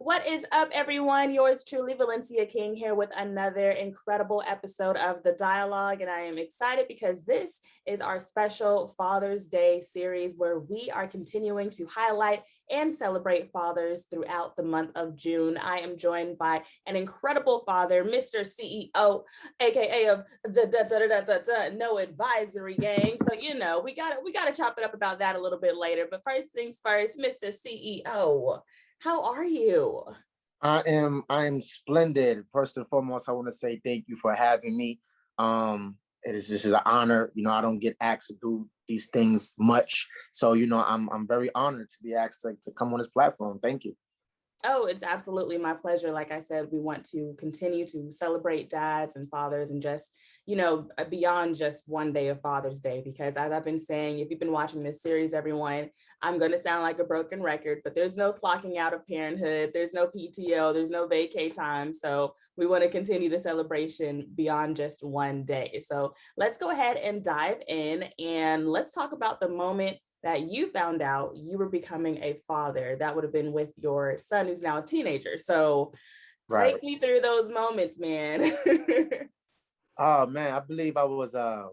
What is up, everyone? Yours truly, Valencia King, here with another incredible episode of The Dialogue. And I am excited because this is our special Father's Day series where we are continuing to highlight and celebrate fathers throughout the month of June. I am joined by an incredible father, Mr. CEO, aka of the No Advisory Gang. So we gotta chop it up about that a little bit later. But first things first, Mr. CEO. How are you? I am splendid. First and foremost, I want to say thank you for having me. This is an honor. I don't get asked to do these things much. So, I'm very honored to be asked to come on this platform. Thank you. Oh, it's absolutely my pleasure. Like I said, we want to continue to celebrate dads and fathers and just, beyond just one day of Father's Day, because as I've been saying, if you've been watching this series, everyone, I'm going to sound like a broken record, but there's no clocking out of parenthood. There's no PTO. There's no vacay time. So we want to continue the celebration beyond just one day. So let's go ahead and dive in and let's talk about the moment that you found out you were becoming a father. That would have been with your son who's now a teenager. So Right. take me through those moments, man. Oh man, I believe I was a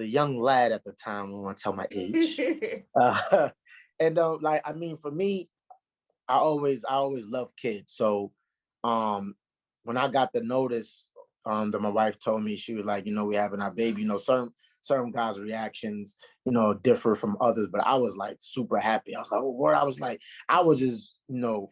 young lad at the time. I don't want to tell my age. Uh, and for me, I always loved kids. So when I got the notice that my wife told me, she was like, we having our baby, certain guys' reactions, differ from others, but I was like super happy. I was like, oh, word. I was just,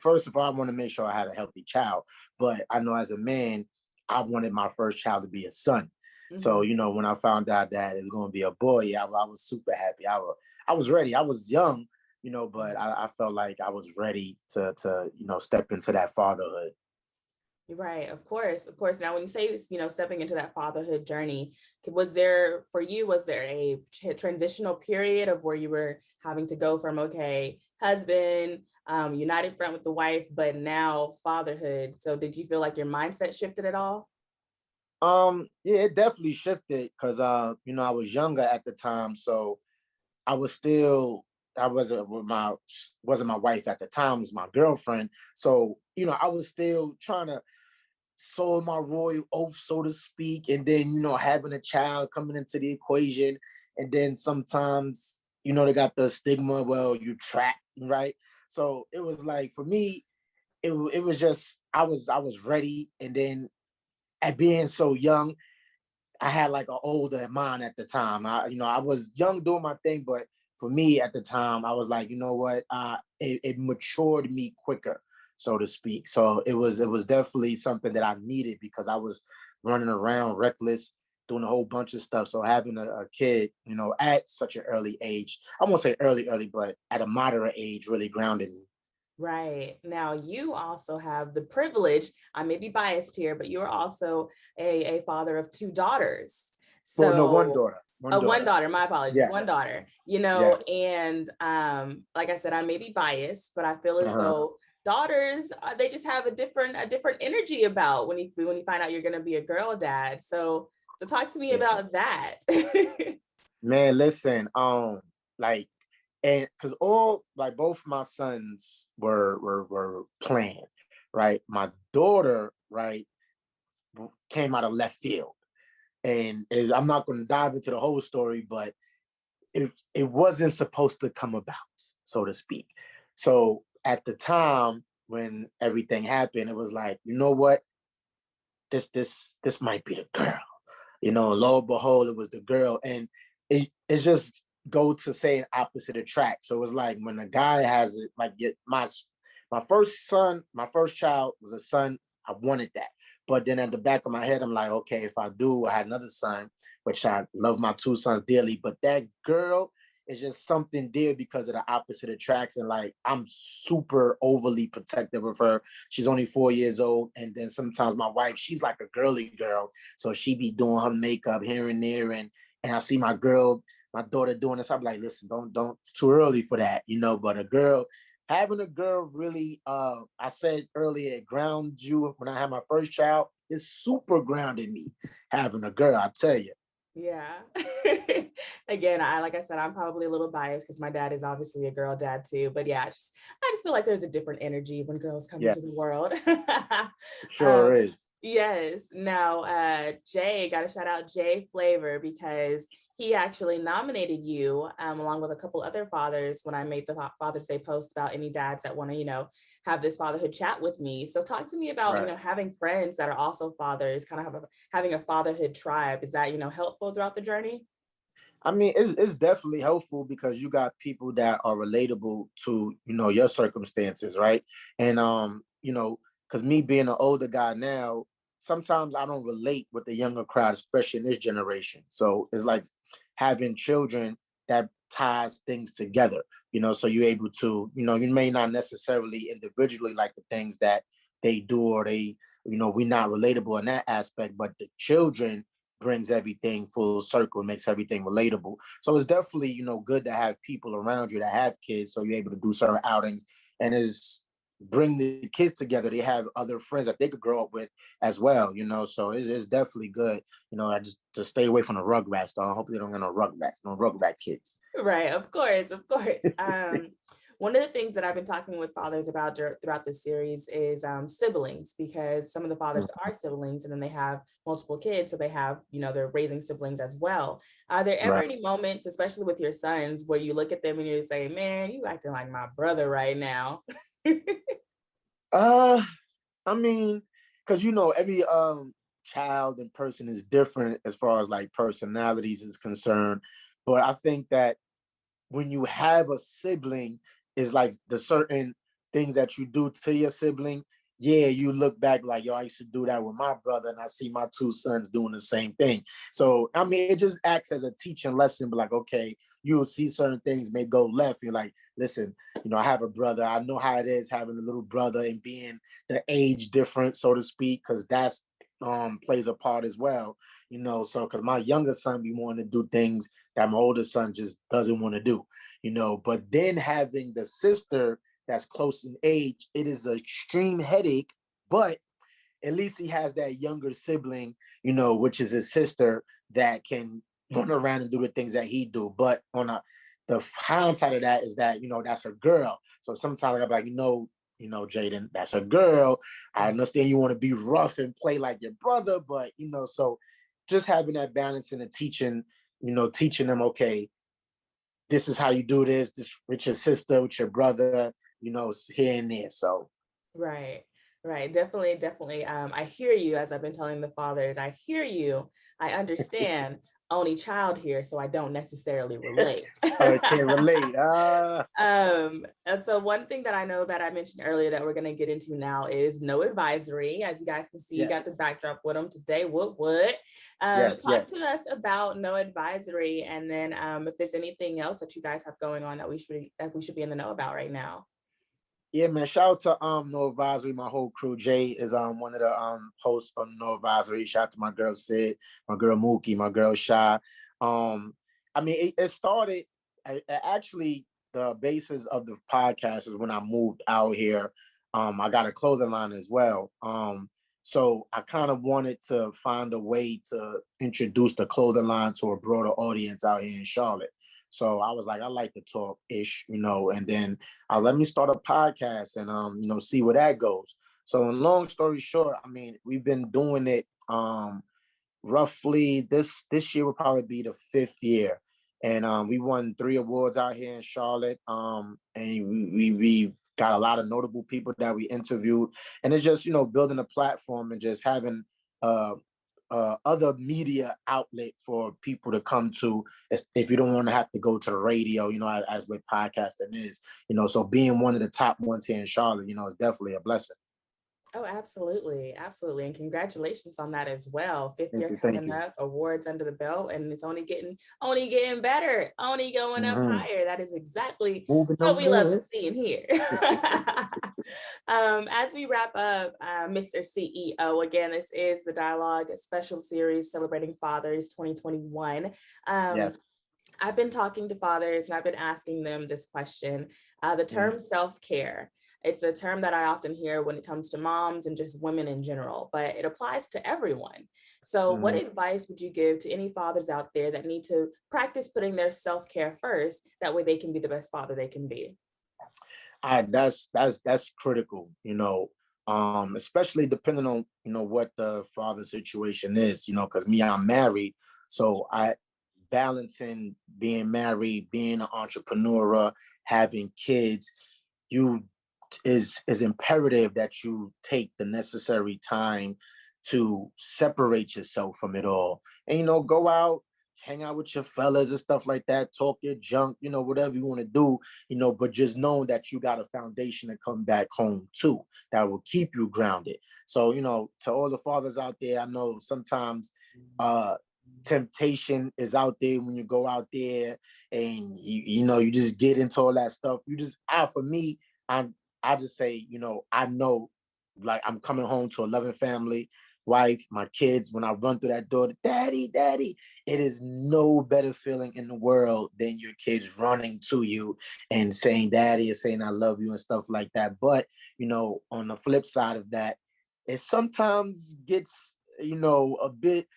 first of all, I want to make sure I had a healthy child. But I know as a man, I wanted my first child to be a son. So, Mhm. when I found out that it was going to be a boy, yeah, I was super happy. I was ready. I was young, but I felt like I was ready to step into that fatherhood. Right, of course, of course. Now, when you say, stepping into that fatherhood journey, was there a transitional period of where you were having to go from, okay, husband, united front with the wife, but now fatherhood? So did you feel like your mindset shifted at all? Yeah, it definitely shifted because I was younger at the time, so I was still I wasn't my wife at the time, it was my girlfriend. So, I was still trying to sow my royal oath, so to speak, and then, having a child coming into the equation. And then sometimes, they got the stigma, well, you trapped, right? So it was like for me, it was just I was ready. And then at being so young, I had like an older mind at the time. I was young doing my thing, but for me at the time, I was like, you know what? It matured me quicker, so to speak. So it was definitely something that I needed because I was running around reckless, doing a whole bunch of stuff. So having a kid, at such an early age, I won't say early, but at a moderate age, really grounded me. Right. Now, you also have the privilege, I may be biased here, but you're also a father of two daughters. Well, no, one So, daughter, one one daughter. daughter, my apologies, Yes, one daughter, yes. and like I said, I may be biased, but I feel as Uh-huh. though daughters, they just have a different energy about when you find out you're going to be a girl dad. So talk to me Yeah. about that. Man, listen, like, and because all like both my sons were planned, right? My daughter, right, came out of left field, and I'm not going to dive into the whole story, but it wasn't supposed to come about, so to speak. So at the time when everything happened, it was like, you know what, this might be the girl. Lo and behold, it was the girl. And it's just go to say an opposite attract. So it's like when a guy has it, like my first son, my first child was a son. I wanted that. But then at the back of my head, I'm like, okay, if I do, I had another son, which I love my two sons dearly. But that girl is just something there because of the opposite attraction. Like I'm super overly protective of her. She's only 4 years old. And then sometimes my wife, she's like a girly girl. So she be doing her makeup here and there, and I see my daughter doing this. I'm like, listen, don't. It's too early for that. But having a girl really, I said earlier, it grounds you. When I had my first child, it super grounded me having a girl. I tell you. Yeah. Again, like I said, I'm probably a little biased because my dad is obviously a girl dad too. But yeah, I just feel like there's a different energy when girls come Yeah, into the world. sure is. Yes. Now, Jay, got to shout out Jay Flavor because he actually nominated you along with a couple other fathers when I made the Father's Day post about any dads that want to, have this fatherhood chat with me. So talk to me about, Right. having friends that are also fathers, kind of having a fatherhood tribe. Is that, helpful throughout the journey? I mean, it's definitely helpful because you got people that are relatable to, your circumstances, right? And because me being an older guy now, sometimes I don't relate with the younger crowd, especially in this generation. So it's like having children that ties things together, so you're able to, you may not necessarily individually like the things that they do, or we're not relatable in that aspect, but the children brings everything full circle, makes everything relatable. So it's definitely, good to have people around you that have kids, so you're able to do certain outings, and is bring the kids together. They have other friends that they could grow up with as well, So it's definitely good. I just stay away from the rugrats, though. I hope they don't get no rugrat kids. Right, of course, of course. One of the things that I've been talking with fathers about throughout this series is siblings, because some of the fathers are siblings and then they have multiple kids. So they have, they're raising siblings as well. Are there ever Right. any moments, especially with your sons, where you look at them and you say, man, you acting like my brother right now? Uh, I mean, because every child and person is different as far as like personalities is concerned. But I think that when you have a sibling, is like the certain things that you do to your sibling. Yeah, you look back like, yo, I used to do that with my brother, and I see my two sons doing the same thing. So I mean, it just acts as a teaching lesson. But like, okay, you will see certain things may go left. You're like, listen, I have a brother. I know how it is having a little brother and being the age difference, so to speak, because that's plays a part as well. So because my younger son be wanting to do things that my older son just doesn't want to do. But then having the sister that's close in age, it is an extreme headache, but at least he has that younger sibling, which is his sister, that can run around and do the things that he do. But the hindsight of that is that, that's a girl. So sometimes I'm like, Jaden, that's a girl. I understand you want to be rough and play like your brother, but so just having that balance and the teaching them, okay, this is how you do this with your sister, with your brother, here and there. So Right, right. Definitely, definitely. I hear you, as I've been telling the fathers. I hear you. I understand. Only child here, so I don't necessarily relate. I can't relate. And so one thing that I know that I mentioned earlier that we're going to get into now is no advisory. As you guys can see, you got the Yes. backdrop with them today. What? Yes, Talk yes. to us about no advisory, and then if there's anything else that you guys have going on that we should be in the know about right now. Yeah, man. Shout out to No Advisory, my whole crew. Jay is one of the hosts on No Advisory. Shout out to my girl Sid, my girl Mookie, my girl Shy. I mean, it started actually the basis of the podcast is when I moved out here. I got a clothing line as well. So I kind of wanted to find a way to introduce the clothing line to a broader audience out here in Charlotte. So I was like, I like to talk ish, and then let me start a podcast and see where that goes. So in long story short, I mean, we've been doing it roughly this year will probably be the 5th year. And we won 3 awards out here in Charlotte. And we've got a lot of notable people that we interviewed. And it's just, building a platform and just having other media outlet for people to come to, if you don't want to have to go to the radio, as with podcasting is, so being one of the top ones here in Charlotte, is definitely a blessing. Oh, absolutely. Absolutely. And congratulations on that as well. Fifth Thank year you. Thank coming you. up, awards under the belt, and it's only getting better, only going up Mm-hmm. higher. That is exactly Moving what we love to on. see and hear. As we wrap up, Mr. CEO, again, this is the Dialogue Special Series celebrating Fathers 2021. Yes. I've been talking to fathers and I've been asking them this question. The term self-care. it's a term that I often hear when it comes to moms and just women in general, but it applies to everyone. So what Mhm. advice would you give to any fathers out there that need to practice putting their self-care first? That way they can be the best father they can be. That's critical, especially depending on what the father situation is, because me, I'm married, so I balancing being married, being an entrepreneur, having kids, you is imperative that you take the necessary time to separate yourself from it all, and go out, hang out with your fellas and stuff like that, talk your junk, whatever you want to do, but just know that you got a foundation to come back home to that will keep you grounded. So, to all the fathers out there, I know sometimes temptation is out there when you go out there, and you just get into all that stuff. You just for me, I'm I just say, I know, like, I'm coming home to a loving family, wife, my kids. When I run through that door, daddy, daddy, it is no better feeling in the world than your kids running to you and saying daddy, and saying I love you and stuff like that. But, on the flip side of that, it sometimes gets, a bit,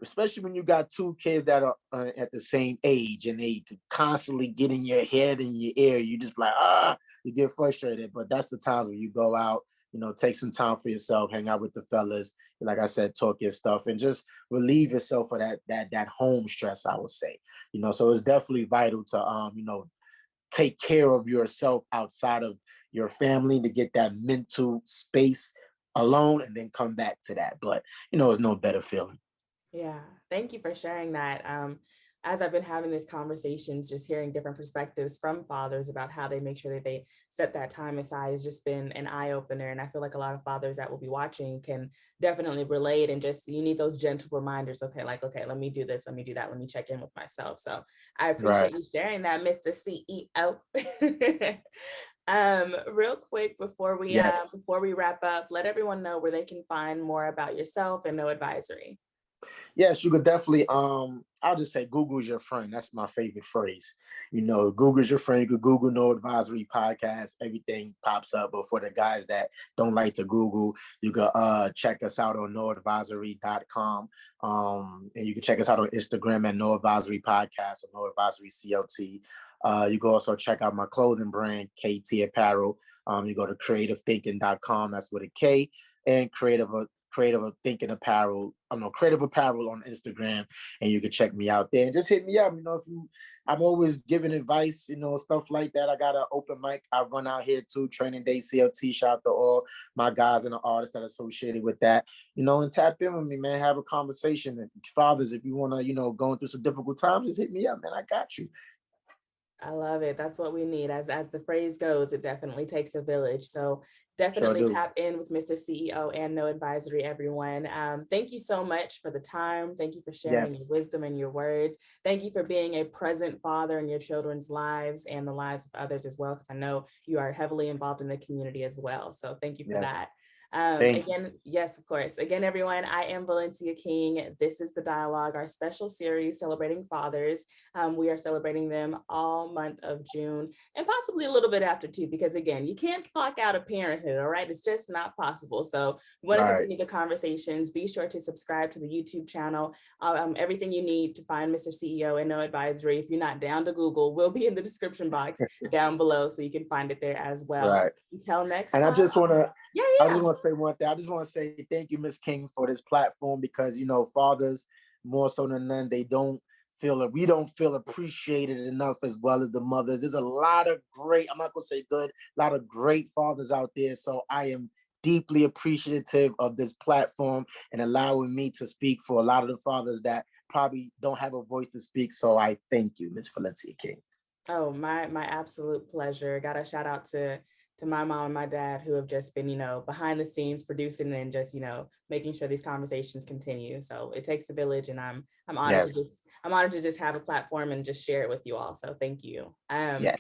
especially when you got two kids that are at the same age, and they could constantly get in your head and your ear. You just like, you get frustrated. But that's the times when you go out, take some time for yourself, hang out with the fellas, like I said, talk your stuff, and just relieve yourself of that home stress, I would say. So it's definitely vital to take care of yourself outside of your family, to get that mental space alone, and then come back to that. But it's no better feeling. Yeah, thank you for sharing that. As I've been having these conversations, just hearing different perspectives from fathers about how they make sure that they set that time aside has just been an eye opener. And I feel like a lot of fathers that will be watching can definitely relate. And just, you need those gentle reminders. Okay, like, okay, let me do this, let me do that, let me check in with myself. So I Right. appreciate you sharing that, Mr. CEO. Real quick Yes. before we wrap up, let everyone know where they can find more about yourself and No Advisory. Yes, you could definitely. I'll just say Google's your friend. That's my favorite phrase. Google's your friend. You could Google No Advisory Podcast. Everything pops up. But for the guys that don't like to Google, you could check us out on noadvisory.com. And you can check us out on Instagram at No Advisory Podcast or No Advisory CLT. You can also check out my clothing brand, KT Apparel. You go to creativethinking.com. That's with a K, and creative thinking apparel. I don't know, creative apparel on Instagram, and you can check me out there and just hit me up. If I'm always giving advice, stuff like that. I got an open mic I run out here too, Training Day CLT. Shout out to all my guys and the artists that are associated with that. And tap in with me, man. Have a conversation. And fathers, if you want to, going through some difficult times, just hit me up, man. I got you. I love it. That's what we need. As the phrase goes, it definitely takes a village. So Sure definitely do. tap in with Mr. CEO and No Advisory, everyone. Thank you so much for the time. Thank you for sharing your Yes. wisdom and your words. Thank you for being a present father in your children's lives and the lives of others as well, because I know you are heavily involved in the community as well. So thank you for Yes. that. Thank you. Again, yes, of course. Again, everyone, I am Valencia King. This is The Dialogue, our special series celebrating fathers. We are celebrating them all month of June, and possibly a little bit after too, because again, you can't clock out of parenthood, all right? It's just not possible. So we want to Right. continue the conversations. Be sure to subscribe to the YouTube channel. Everything you need to find Mr. CEO and No Advisory, if you're not down to Google, will be in the description box down below, so you can find it there as well. Right. Until next And time. Yeah, I just yeah. want to say one thing. I just want to say thank you, Miss King, for this platform, because fathers, more so than none, we don't feel appreciated enough, as well as the mothers. There's a lot of great, I'm not gonna say good, a lot of great fathers out there. So I am deeply appreciative of this platform and allowing me to speak for a lot of the fathers that probably don't have a voice to speak. So I thank you, Miss Valencia King. Oh, my absolute pleasure. Got a shout out to my mom and my dad, who have just been, behind the scenes producing and just, making sure these conversations continue. So it takes a village, and I'm honored to Yes. just have a platform and just share it with you all. So thank you. Yes.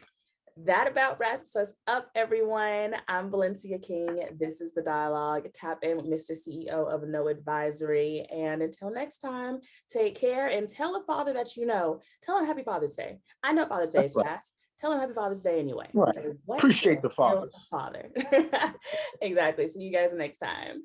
That about wraps us up, everyone. I'm Valencia King. This is The Dialogue. Tap in with Mr. CEO of No Advisory. And until next time, take care and tell a father that you know. Tell him Happy Father's Day. I know Father's Day That's is right. past. tell him Happy Father's Day anyway. Right. Appreciate the fathers. Father. Exactly. See you guys next time.